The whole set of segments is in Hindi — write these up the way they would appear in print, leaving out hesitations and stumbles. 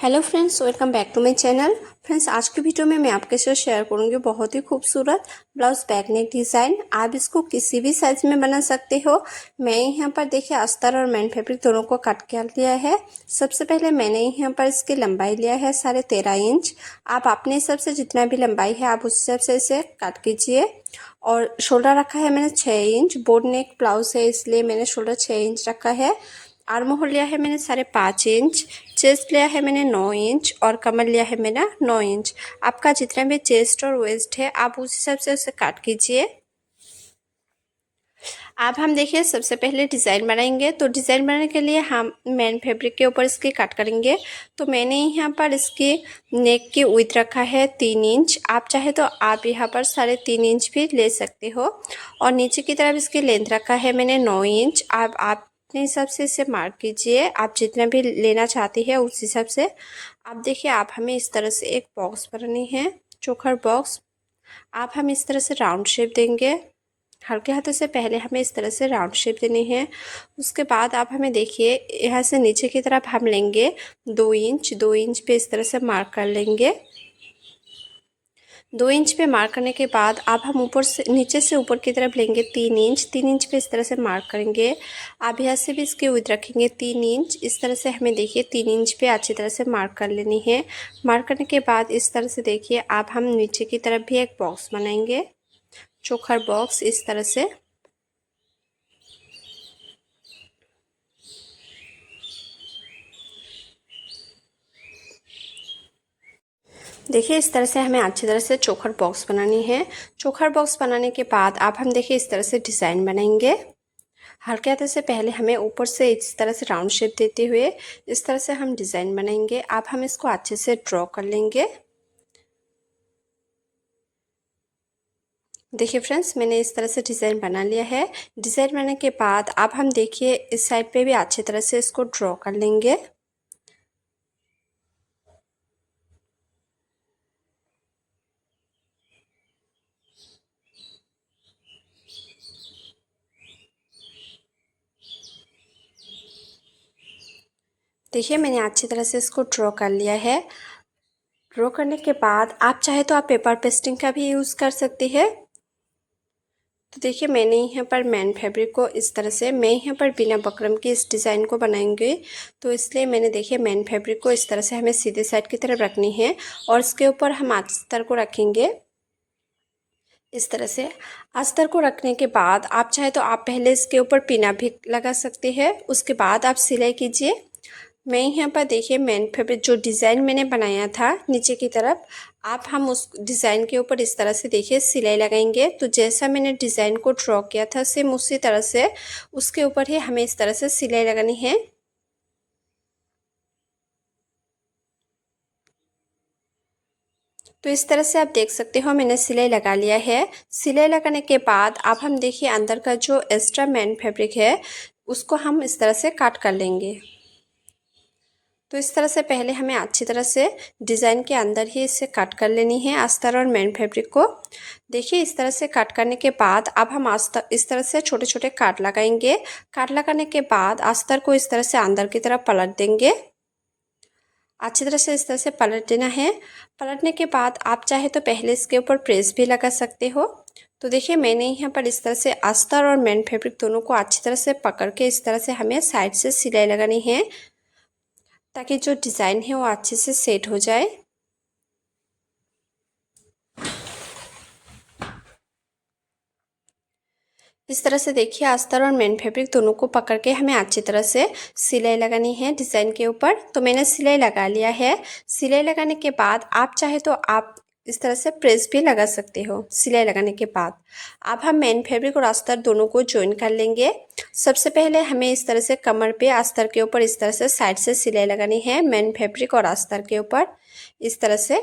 Hello friends, welcome back to my channel. Friends, आज की वीडियो में मैं आपके साथ शेयर करूंगी बहुत ही खूबसूरत ब्लाउज बैक नेक डिज़ाइन। आप इसको किसी भी साइज में बना सकते हो। मैं यहाँ पर देखिए अस्तर और मैन फैब्रिक दोनों को कट कर लिया है। सबसे पहले मैंने यहाँ पर इसकी लंबाई लिया है 13.5 इंच। आप अपने हिसाब से जितना भी लंबाई है आप उस हिसाब से इसे कट कीजिए। और शोल्डर रखा है मैंने 6 इंच। बोर्ड नेक ब्लाउज है इसलिए मैंने शोल्डर 6 इंच रखा है। आर्म होल लिया है मैंने 5.5 इंच। चेस्ट लिया है मैंने 9 इंच और कमर लिया है मैंने 9 इंच। आपका जितना भी चेस्ट और वेस्ट है आप उस हिसाब से उसे काट कीजिए। अब हम देखिए सबसे पहले डिज़ाइन बनाएंगे। तो डिज़ाइन बनाने के लिए हम मेन फैब्रिक के ऊपर इसकी कट करेंगे। तो मैंने यहाँ पर इसकी नेक की विड्थ रखा है 3 इंच। आप चाहे तो आप यहाँ पर 3.5 इंच भी ले सकते हो। और नीचे की तरफ इसकी लेंथ रखा है मैंने 9 इंच। आप अपने हिसाब से इसे मार्क कीजिए, आप जितना भी लेना चाहते हैं उस हिसाब से। आप देखिए, आप हमें इस तरह से एक बॉक्स बनानी है, चोकर बॉक्स। आप हम इस तरह से राउंड शेप देंगे। हल्के हाथों से पहले हमें इस तरह से राउंड शेप देनी है। उसके बाद आप हमें देखिए यहाँ से नीचे की तरफ हम लेंगे 2 इंच। 2 इंच पे इस तरह से मार्क कर लेंगे। 2 इंच पे मार्क करने के बाद अब हम ऊपर से नीचे से ऊपर की तरफ लेंगे 3 इंच। 3 इंच पे इस तरह से मार्क करेंगे। आप यहाँ से भी इसकी विड्थ रखेंगे 3 इंच। इस तरह से हमें देखिए 3 इंच पे अच्छी तरह से मार्क कर लेनी है। मार्क करने के बाद इस तरह से देखिए आप हम नीचे की तरफ भी एक बॉक्स बनाएंगे, चोकर बॉक्स इस तरह से। देखिए इस तरह से हमें अच्छी तरह से चोकर बॉक्स बनानी है। चोकर बॉक्स बनाने के बाद आप हम देखिए इस तरह से डिज़ाइन बनाएंगे। हल्के हाथों से पहले हमें ऊपर से इस तरह से राउंड शेप देते हुए इस तरह से हम डिज़ाइन बनाएंगे। आप हम इसको अच्छे से ड्रॉ कर लेंगे। देखिए फ्रेंड्स, मैंने इस तरह से डिज़ाइन बना लिया है। डिज़ाइन बनाने के बाद अब हम देखिए इस साइड पे भी अच्छी तरह से इसको ड्रॉ कर लेंगे। देखिए मैंने अच्छी तरह से इसको ड्रॉ कर लिया है। ड्रॉ करने के बाद आप चाहे तो आप पेपर पेस्टिंग का भी यूज़ कर सकते हैं। तो देखिए मैंने यहाँ पर मैन फैब्रिक को इस तरह से, मैं यहाँ पर बिना बकरम के इस डिज़ाइन को बनाएंगे तो इसलिए मैंने देखिए मैन फैब्रिक को इस तरह से हमें सीधे साइड की तरफ रखनी है और इसके ऊपर हम अस्तर को रखेंगे इस तरह से। अस्तर को रखने के बाद आप चाहे तो आप पहले इसके ऊपर पिना भी लगा सकते हैं, उसके बाद आप सिलाई कीजिए। मैं यहाँ पर देखिए मैन फैब्रिक जो डिज़ाइन मैंने बनाया था नीचे की तरफ, आप हम उस डिज़ाइन के ऊपर इस तरह से देखिए सिलाई लगाएंगे। तो जैसा मैंने डिज़ाइन को ड्रॉ किया था सेम उसी तरह से उसके ऊपर ही हमें इस तरह से सिलाई लगानी है। तो इस तरह से आप देख सकते हो मैंने सिलाई लगा लिया है। सिलाई लगाने के बाद अब हम देखिए अंदर का जो एक्स्ट्रा मैन फैब्रिक है उसको हम इस तरह से काट कर लेंगे। तो इस तरह से पहले हमें अच्छी तरह से डिज़ाइन के अंदर ही इसे कट कर लेनी है अस्तर और मैन फैब्रिक को। देखिए इस तरह से कट करने के बाद अब हम अस्तर इस तरह से छोटे छोटे काट लगाएंगे। काट लगाने के बाद अस्तर को इस तरह से अंदर की तरफ पलट देंगे। अच्छी तरह से इस तरह से पलट देना है। पलटने के बाद आप चाहे तो पहले इसके ऊपर प्रेस भी लगा सकते हो। तो देखिए मैंने यहाँ पर इस तरह से अस्तर और मैन फैब्रिक दोनों को अच्छी तरह से पकड़ के इस तरह से हमें साइड से सिलाई लगानी है ताकि जो डिज़ाइन है वो अच्छे से सेट हो जाए। इस तरह से देखिए अस्तर और मैन फैब्रिक दोनों को पकड़ के हमें अच्छी तरह से सिलाई लगानी है डिज़ाइन के ऊपर। तो मैंने सिलाई लगा लिया है। सिलाई लगाने के बाद आप चाहे तो आप इस तरह से प्रेस भी लगा सकते हो। सिलाई लगाने के बाद अब हम मैन फैब्रिक और अस्तर दोनों को ज्वाइन कर लेंगे। सबसे पहले हमें इस तरह से कमर पे अस्तर के ऊपर इस तरह से साइड से सिलाई लगानी है मैन फैब्रिक और अस्तर के ऊपर इस तरह से।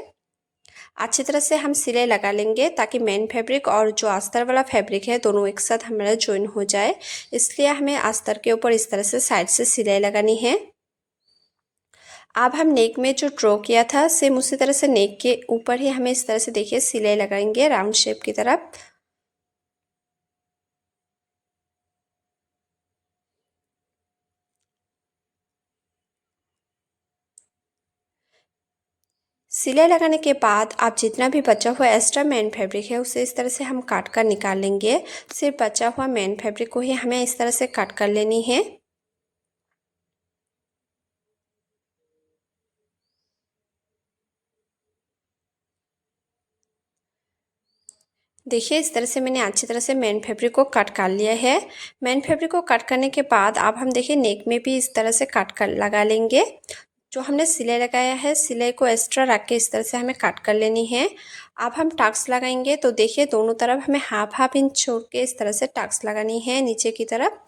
अच्छी तरह से हम सिलाई लगा लेंगे ताकि मेन फैब्रिक और जो अस्तर वाला फैब्रिक है दोनों एक साथ हमारा ज्वाइन हो जाए। इसलिए हमें अस्तर के ऊपर इस तरह से साइड से सिलाई लगानी है। अब हम नेक में जो ड्रॉ किया था सेम उसी तरह से नेक के ऊपर ही हमें इस तरह से देखिए सिलाई लगाएंगे राउंड शेप की तरफ। सिलाई लगाने के बाद आप जितना भी बचा हुआ एक्स्ट्रा मेन फैब्रिक है उसे इस तरह से हम काट कर निकाल लेंगे। सिर्फ बचा हुआ मेन फैब्रिक को ही हमें इस तरह से काट कर लेनी है। देखिए इस तरह से मैंने अच्छी तरह से मेन फैब्रिक को कट कर लिया है। मेन फैब्रिक को कट करने के बाद अब हम देखिए नेक में भी इस तरह से कट कर लगा लेंगे। जो हमने सिलाई लगाया है सिलाई को एक्स्ट्रा रख के इस तरह से हमें कट कर लेनी है। अब हम टक्स लगाएंगे तो देखिए दोनों तरफ हमें हाफ हाफ इंच छोड़ के इस तरह से टक्स लगानी है नीचे की तरफ।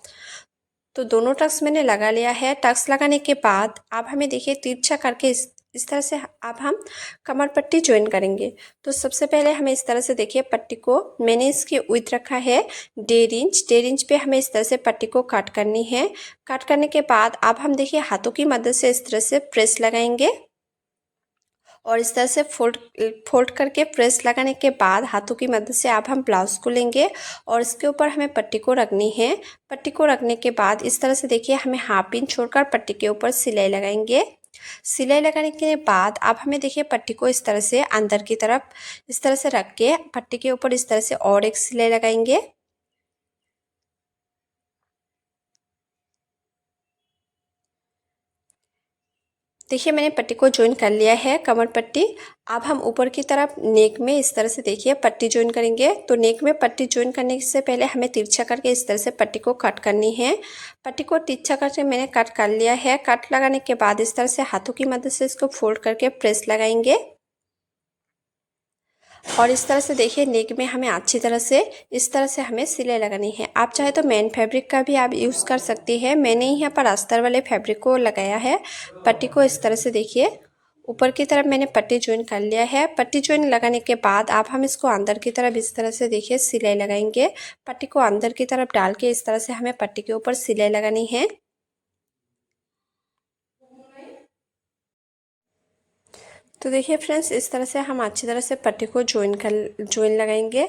तो दोनों टक्स मैंने लगा लिया है। टक्स लगाने के बाद अब हमें देखिए तिरछा करके इस तरह से अब हम कमर पट्टी ज्वाइन करेंगे। तो सबसे पहले हमें इस तरह से देखिए पट्टी को मैंने इसकी विड्थ रखा है 1.5 इंच पे हमें इस तरह से पट्टी को काट करनी है। काट करने के बाद अब हम देखिए हाथों की मदद से इस तरह से प्रेस लगाएंगे और इस तरह से फोल्ड करके प्रेस लगाने के बाद हाथों की मदद से अब हम ब्लाउज को लेंगे और इसके ऊपर हमें पट्टी को रखनी है। पट्टी को रखने के बाद इस तरह से देखिए हमें हाफ इंच छोड़कर पट्टी के ऊपर सिलाई लगाएंगे। सिलाई लगाने के बाद अब हमें देखिए पट्टी को इस तरह से अंदर की तरफ इस तरह से रख के पट्टी के ऊपर इस तरह से और एक सिलाई लगाएंगे। देखिए मैंने पट्टी को ज्वाइन कर लिया है कमर पट्टी। अब हम ऊपर की तरफ नेक में इस तरह से देखिए पट्टी ज्वाइन करेंगे। तो नेक में पट्टी ज्वाइन करने से पहले हमें तिरछा करके इस तरह से पट्टी को कट करनी है। पट्टी को तिरछा करके मैंने कट कर लिया है। कट लगाने के बाद इस तरह से हाथों की मदद से इसको फोल्ड करके प्रेस लगाएंगे और इस तरह से देखिए नेक में हमें अच्छी तरह से इस तरह से हमें सिलाई लगानी है। आप चाहे तो मेन फैब्रिक का भी आप यूज़ कर सकती है। मैंने यहाँ पर अस्तर वाले फैब्रिक को लगाया है। पट्टी को इस तरह से देखिए ऊपर की तरफ मैंने पट्टी ज्वाइन कर लिया है। पट्टी ज्वाइन लगाने के बाद आप हम इसको अंदर की तरफ इस तरह से देखिए सिलाई लगाएंगे। पट्टी को अंदर की तरफ डाल के इस तरह से हमें पट्टी के ऊपर सिलाई लगानी है। तो देखिए फ्रेंड्स इस तरह से हम अच्छी तरह से पट्टी को ज्वाइन लगाएंगे।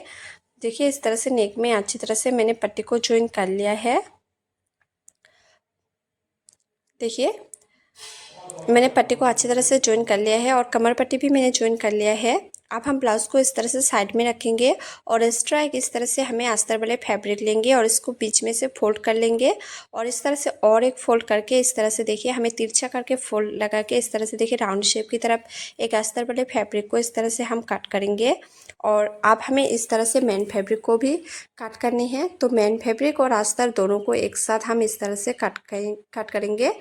देखिए इस तरह से नेक में अच्छी तरह से मैंने पट्टी को ज्वाइन कर लिया है। देखिए मैंने पट्टी को अच्छी तरह से ज्वाइन कर लिया है और कमर पट्टी भी मैंने ज्वाइन कर लिया है। अब हम ब्लाउज को इस तरह से साइड में रखेंगे और एक्स्ट्रा एक इस तरह से हमें अस्तर वाले फैब्रिक लेंगे और इसको बीच में से फोल्ड कर लेंगे और इस तरह से और एक फोल्ड करके इस तरह से देखिए हमें तिरछा करके फोल्ड लगा के इस तरह से देखिए राउंड शेप की तरफ एक अस्तर वाले फैब्रिक को इस तरह से हम कट करेंगे। और अब हमें इस तरह से मेन फैब्रिक को भी कट करनी है। तो मेन फैब्रिक और अस्तर दोनों को एक साथ हम इस तरह से कट करेंगे।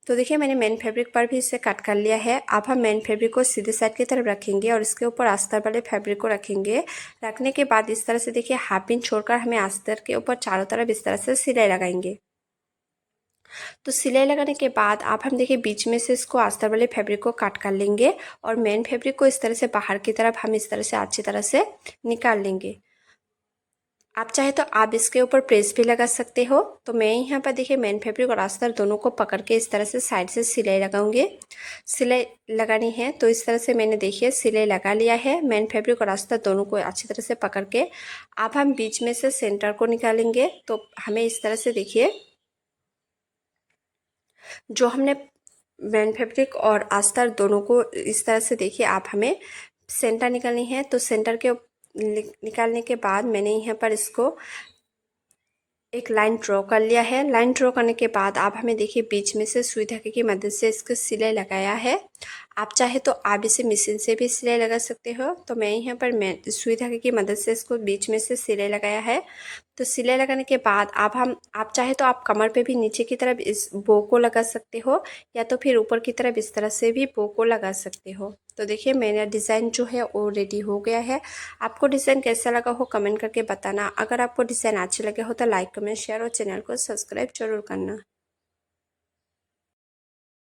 तो देखिए मैंने मेन फैब्रिक पर भी इसे कट कर लिया है। अब हम मेन फैब्रिक को सीधे साइड की तरफ रखेंगे और इसके ऊपर अस्तर वाले फैब्रिक को रखेंगे। रखने के बाद इस तरह से देखिए हाफ इंच छोड़कर हमें अस्तर के ऊपर चारों तरफ इस तरह से सिलाई लगाएंगे। तो सिलाई लगाने के बाद आप हम देखिए बीच में से इसको अस्तर वाले फैब्रिक को काट कर लेंगे और मेन फैब्रिक को इस तरह से बाहर की तरफ हम इस तरह से अच्छी तरह से निकाल लेंगे। आप चाहे तो आप इसके ऊपर प्रेस भी लगा सकते हो। तो मैं यहाँ पर देखिए मेन फैब्रिक और अस्तर दोनों को पकड़ के इस तरह से साइड से सिलाई लगाऊंगी। सिलाई लगानी है तो इस तरह से मैंने देखिए सिलाई लगा लिया है। मेन फैब्रिक और अस्तर दोनों को अच्छी तरह से पकड़ के अब हम बीच में से सेंटर को निकालेंगे। तो हमें इस तरह से देखिए जो हमने मेन फैब्रिक और अस्तर दोनों को इस तरह से देखिए आप हमें सेंटर निकालनी है। तो सेंटर के निकालने के बाद मैंने यहाँ पर इसको एक लाइन ड्रॉ कर लिया है। लाइन ड्रॉ करने के बाद आप हमें देखिए बीच में से सुई धागे की मदद से इसको सिलाई लगाया है। आप चाहे तो आप इसे मशीन से भी सिलाई लगा सकते हो। तो मैं यहाँ पर सुई धागे की मदद से इसको बीच में से सिलाई लगाया है। तो सिलाई लगाने के बाद आप चाहे तो आप कमर पे भी नीचे की तरफ इस बो को लगा सकते हो या तो फिर ऊपर की तरफ इस तरह से भी बो को लगा सकते हो। तो देखिए मेरा डिज़ाइन जो है वो रेडी हो गया है। आपको डिज़ाइन कैसा लगा हो कमेंट करके बताना। अगर आपको डिज़ाइन अच्छे लगे हो तो लाइक कमेंट शेयर और चैनल को सब्सक्राइब जरूर करना।